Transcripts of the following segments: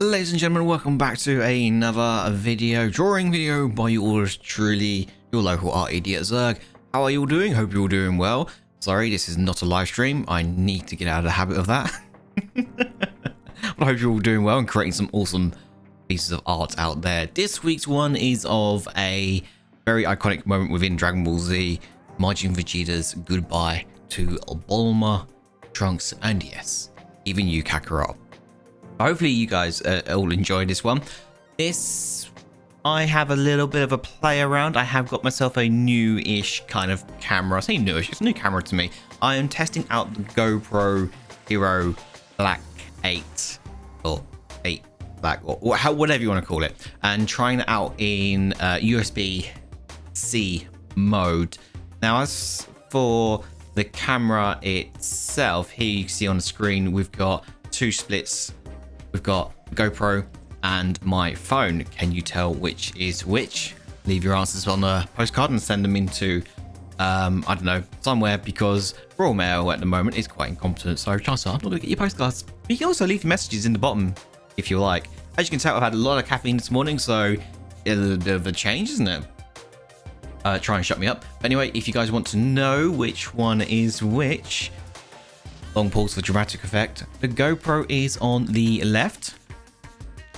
Ladies and gentlemen, welcome back to another drawing video by yours truly, your local art idiot Zerg. How are you all doing? Hope you're all doing well. Sorry, this is not a live stream. I need to get out of the habit of that. But I hope you're all doing well and creating some awesome pieces of art out there. This week's one is of a very iconic moment within Dragon Ball Z, Majin Vegeta's goodbye to Bulma, Trunks, and yes, even you, Kakarot. Hopefully you guys all enjoy this one. I have a little bit of a play around. I have got myself a new-ish kind of camera. I say newish, it's a new camera to me. I am testing out the Gopro Hero Black 8 or 8 Black or whatever you want to call it, and trying it out in USB-C mode. Now, as for the camera itself, here you can see on the screen we've got two splits. We've got GoPro and my phone. Can you tell which is which? Leave your answers on a postcard and send them into, I don't know, somewhere, because Royal Mail at the moment is quite incompetent. So chances are I'm not going to get your postcards. But you can also leave your messages in the bottom if you like. As you can tell, I've had a lot of caffeine this morning, so it's a bit of a change, isn't it? Try and shut me up. But anyway, if you guys want to know which one is which, long pause for dramatic effect, the GoPro is on the left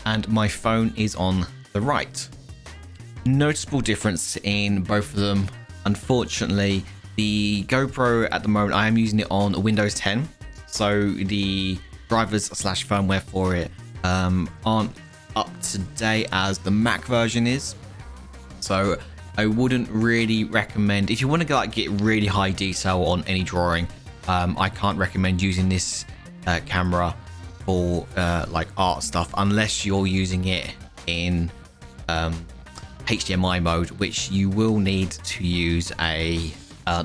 and my phone is on the right. Noticeable difference in both of them. Unfortunately, the GoPro at the moment, I am using it on Windows 10, so the drivers / firmware for it aren't up to date as the Mac version is. So I wouldn't really recommend, if you want to get really high detail on any drawing, I can't recommend using this camera for like art stuff unless you're using it in HDMI mode, which you will need to use the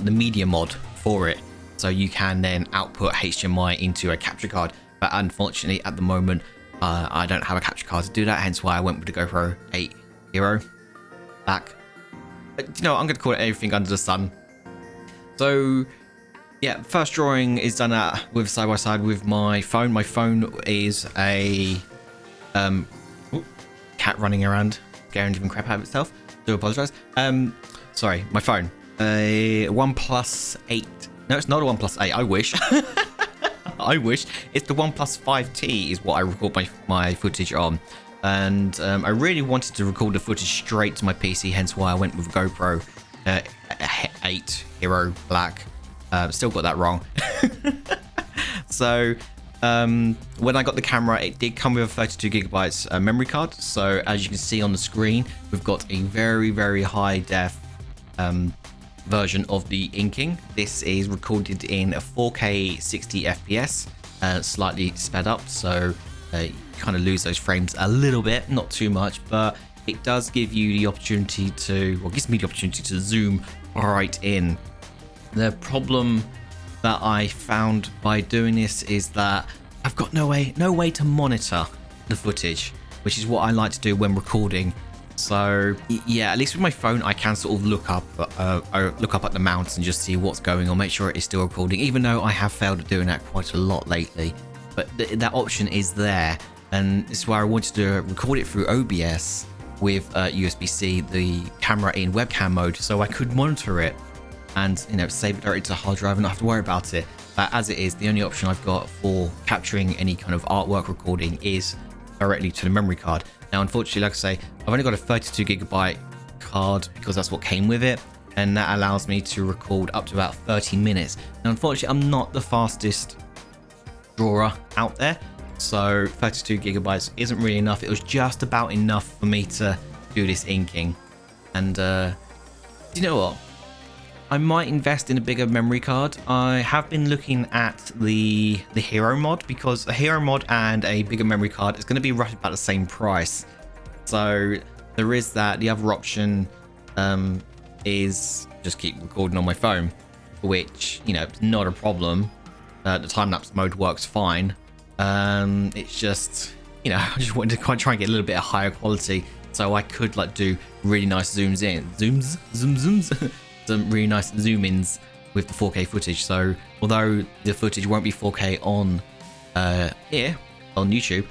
media mod for it, so you can then output HDMI into a capture card. But unfortunately, at the moment, I don't have a capture card to do that. Hence why I went with the GoPro 8 Hero Black. But, you know, I'm going to call it everything under the sun. So yeah, first drawing is done with side by side with my phone. My phone is a cat running around, scaring even crap out of itself. Do apologize. Sorry, my phone. A OnePlus 8. No, it's not a OnePlus 8. I wish. I wish. It's the OnePlus 5T is what I record my footage on. And I really wanted to record the footage straight to my PC, hence why I went with GoPro 8 Hero Black. Still got that wrong. So when I got the camera, it did come with a 32 gigabytes memory card. So as you can see on the screen, we've got a very, very high def version of the inking. This is recorded in a 4K 60 FPS, slightly sped up, so you kind of lose those frames a little bit, not too much, but it does give you the opportunity to, well, gives me the opportunity to zoom right in. The problem that I found by doing this is that I've got no way to monitor the footage, which is what I like to do when recording. So yeah, at least with my phone, I can sort of look up at the mounts and just see what's going on, make sure it is still recording, even though I have failed at doing that quite a lot lately. But that option is there, and this is why I wanted to record it through OBS with USB-C, the camera in webcam mode, so I could monitor it and, you know, save it directly to the hard drive and not have to worry about it. But as it is, the only option I've got for capturing any kind of artwork recording is directly to the memory card. Now, unfortunately, like I say, I've only got a 32 gigabyte card because that's what came with it, and that allows me to record up to about 30 minutes. Now, unfortunately, I'm not the fastest drawer out there, so 32 gigabytes isn't really enough. It was just about enough for me to do this inking. And you know what? I might invest in a bigger memory card. I have been looking at the Hero mod, because a Hero mod and a bigger memory card is going to be roughly about the same price. So there is that. The other option is just keep recording on my phone, which, you know, it's not a problem. The time-lapse mode works fine. It's just, you know, I just wanted to try and get a little bit of higher quality, so I could like do really nice zooms, some really nice zoom-ins with the 4K footage. So although the footage won't be 4K on here on YouTube,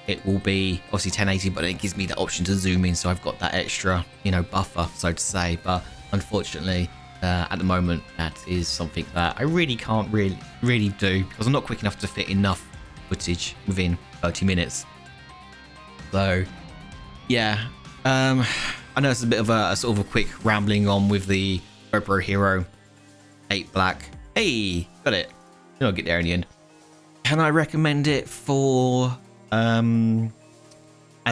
it will be obviously 1080, but it gives me the option to zoom in, so I've got that extra, you know, buffer, so to say. But unfortunately, at the moment, that is something that I really can't really do, because I'm not quick enough to fit enough footage within 30 minutes. So yeah, I know it's a bit of a sort of a quick rambling on with the GoPro Hero 8 Black. Hey, got it. I'll get there in the end. Can I recommend it for as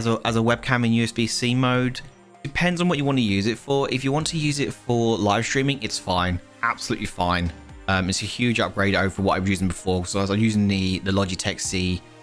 a webcam in USB-C mode? Depends on what you want to use it for. If you want to use it for live streaming, it's fine, absolutely fine. It's a huge upgrade over what I was using before. So I was using the Logitech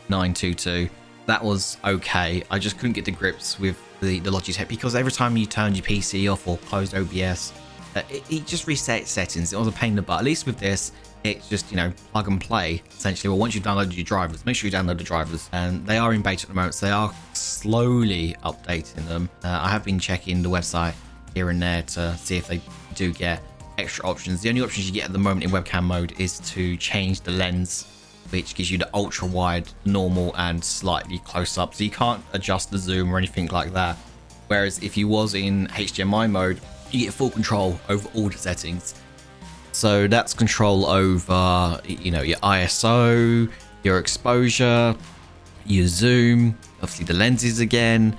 C922. That was okay. I just couldn't get the grips with the Logitech, because every time you turned your PC off or closed OBS, it just reset settings. It was a pain in the butt. At least with this, it's just, you know, plug and play essentially. Well, once you've downloaded your drivers, make sure you download the drivers, and they are in beta at the moment, so they are slowly updating them. I have been checking the website here and there to see if they do get extra options. The only options you get at the moment in webcam mode is to change the lens, which gives you the ultra wide, normal, and slightly close up, so you can't adjust the zoom or anything like that. Whereas if you was in HDMI mode, you get full control over all the settings. So that's control over, you know, your ISO, your exposure, your zoom, obviously the lenses again,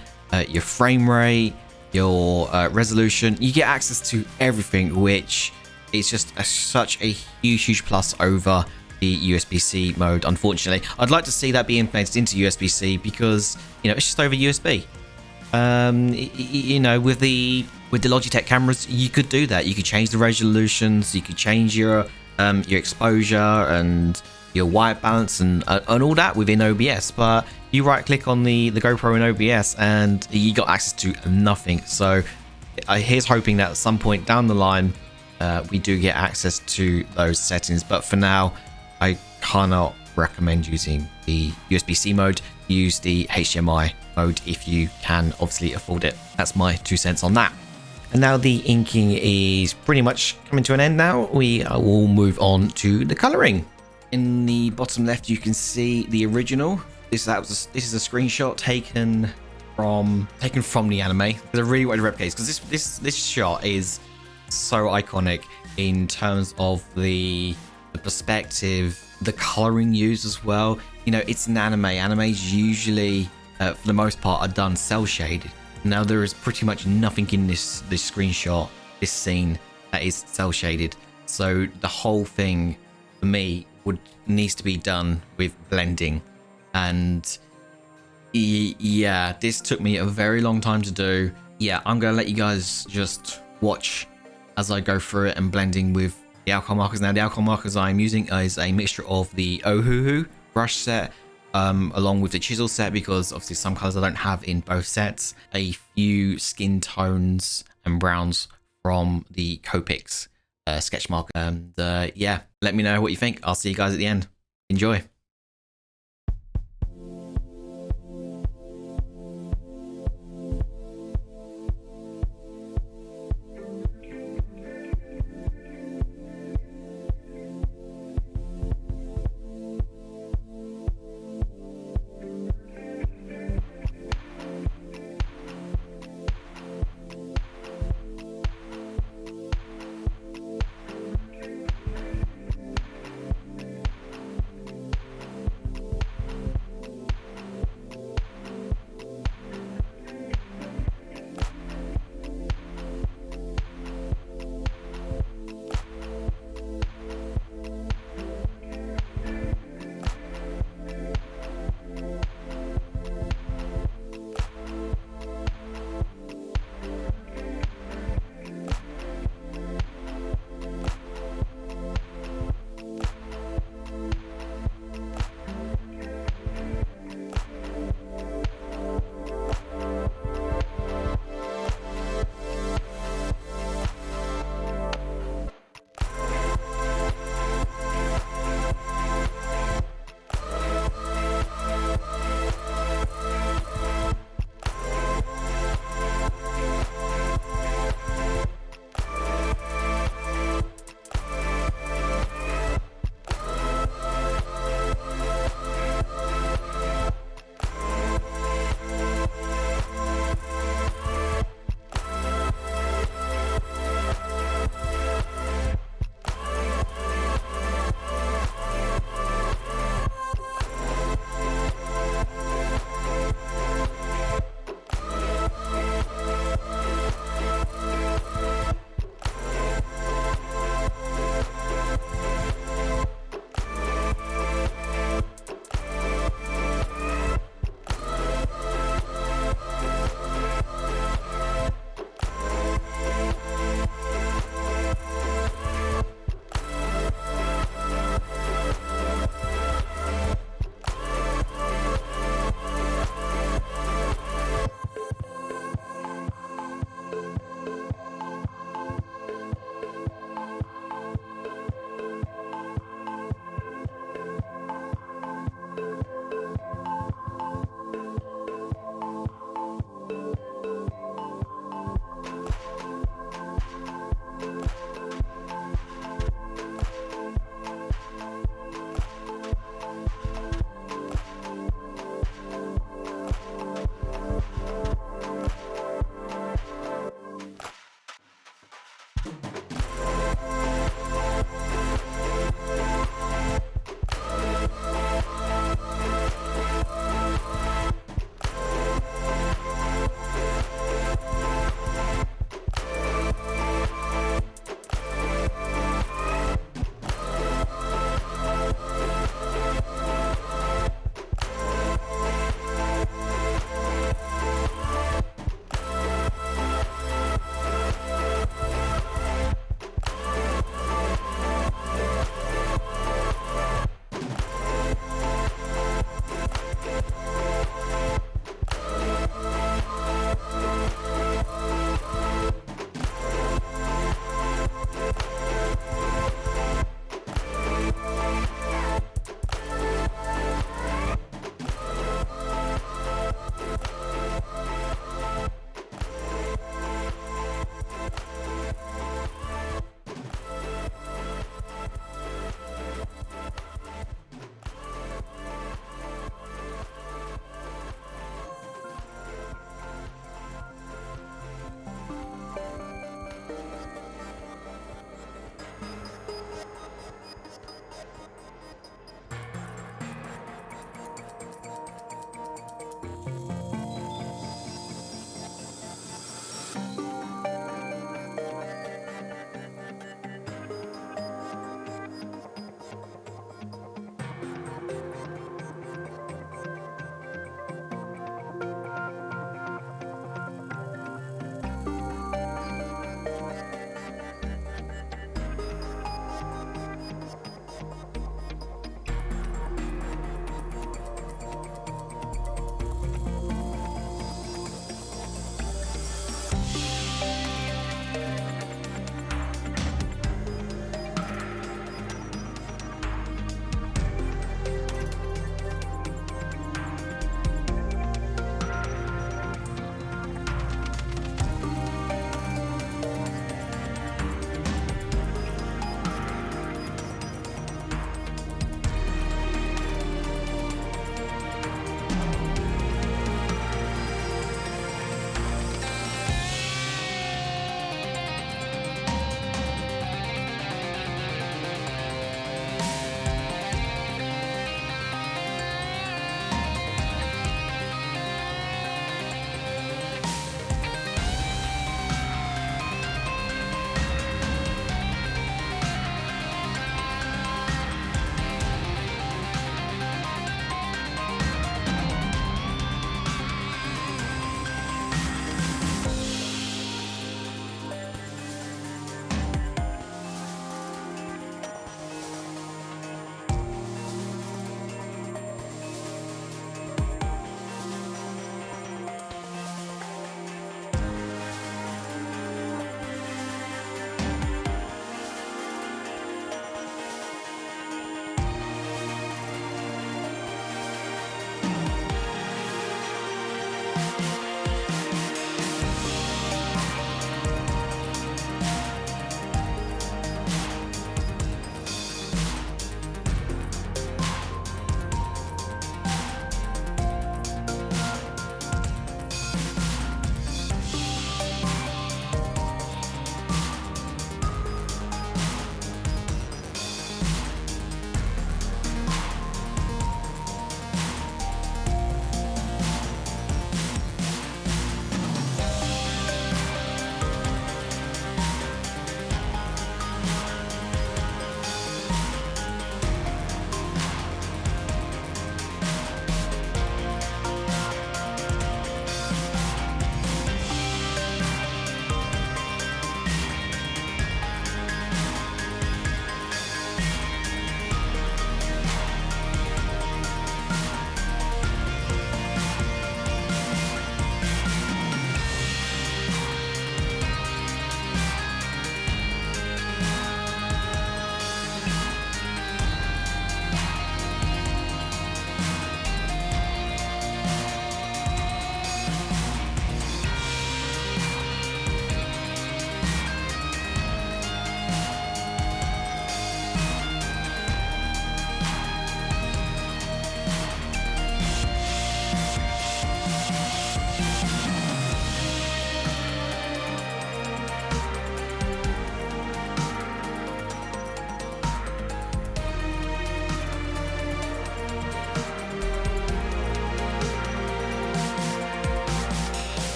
your frame rate, your resolution. You get access to everything, which is just such a huge plus over the USB-C mode. Unfortunately, I'd like to see that be implemented into USB-C, because, you know, it's just over USB. You know, with the Logitech cameras, you could do that. You could change the resolutions, you could change your exposure and your white balance and all that within OBS. But you right click on the GoPro in OBS and you got access to nothing. So here's hoping that at some point down the line we do get access to those settings. But for now, I cannot recommend using the USB-C mode. Use the HDMI mode if you can obviously afford it. That's my 2 cents on that. And now the inking is pretty much coming to an end now. We will move on to the coloring. In the bottom left, you can see the original. This is a screenshot taken from the anime, because I really wanted to replicate, because this shot is so iconic in terms of the perspective, the coloring used as well. You know, it's an anime. Animes usually, for the most part, are done cell shaded. Now there is pretty much nothing in this screenshot, this scene, that is cell shaded. So the whole thing, for me, needs to be done with blending. And yeah, this took me a very long time to do. Yeah, I'm gonna let you guys just watch as I go through it and blending with the alcohol markers. Now the alcohol markers I'm using is a mixture of the Ohuhu brush set along with the chisel set, because obviously some colors I don't have in both sets, a few skin tones and browns from the Copics sketch marker. And yeah, let me know what you think. I'll see you guys at the end. Enjoy.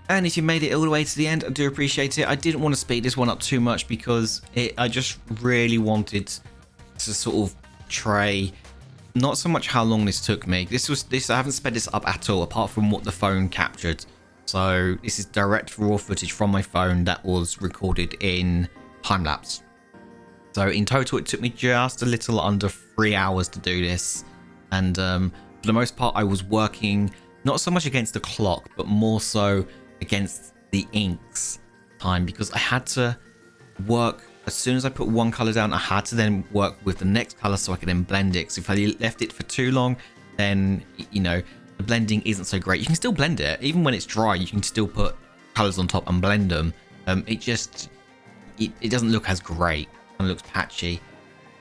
And if you made it all the way to the end, I do appreciate it. I didn't want to speed this one up too much because I just really wanted to sort of try, not so much how long this took me. I haven't sped this up at all, apart from what the phone captured. So this is direct raw footage from my phone that was recorded in time lapse. So in total, it took me just a little under 3 hours to do this. And for the most part, I was working not so much against the clock, but more so against the inks time, because I had to work as soon as I put one color down. I had to then work with the next color so I could then blend it. So if I left it for too long, then the blending isn't so great. You can still blend it even when it's dry. You can still put colors on top and blend them. It doesn't look as great and looks patchy.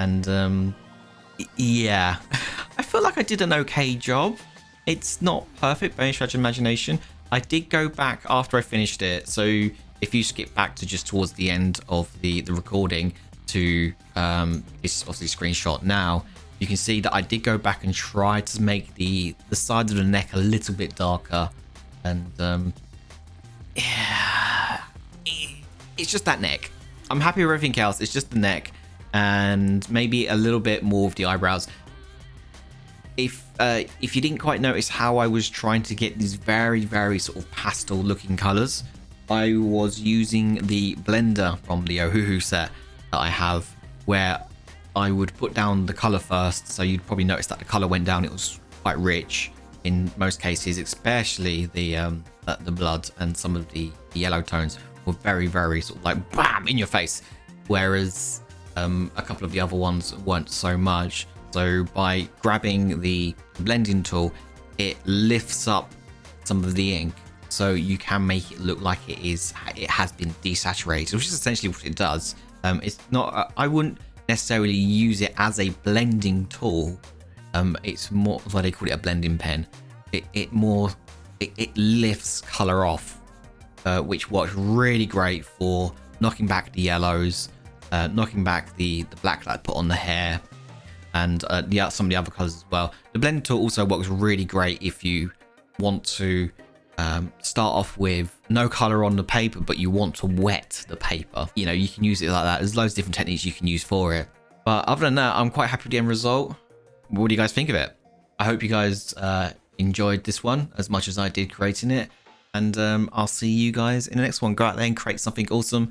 And yeah, I feel like I did an okay job. It's not perfect by any stretch of imagination. I did go back after I finished it, so if you skip back to just towards the end of the recording to this obviously screenshot now, you can see that I did go back and try to make the sides of the neck a little bit darker, and yeah, it's just that neck. I'm happy with everything else. It's just the neck and maybe a little bit more of the eyebrows. If you didn't quite notice how I was trying to get these very, very sort of pastel looking colors, I was using the blender from the Ohuhu set that I have, where I would put down the color first. So you'd probably notice that the color went down. It was quite rich in most cases, especially the blood and some of the yellow tones were very, very sort of like bam in your face. Whereas a couple of the other ones weren't so much. So by grabbing the blending tool, it lifts up some of the ink, so you can make it look like it has been desaturated, which is essentially what it does. It's not. I wouldn't necessarily use it as a blending tool. It's more why they call it a blending pen. It lifts color off, which works really great for knocking back the yellows, knocking back the black that I put on the hair, and some of the other colors as well. The blending tool also works really great if you want to start off with no color on the paper, but you want to wet the paper. You can use it like that. There's loads of different techniques you can use for it. But other than that, I'm quite happy with the end result. What do you guys think of it? I hope you guys enjoyed this one as much as I did creating it. And I'll see you guys in the next one. Go out there and create something awesome.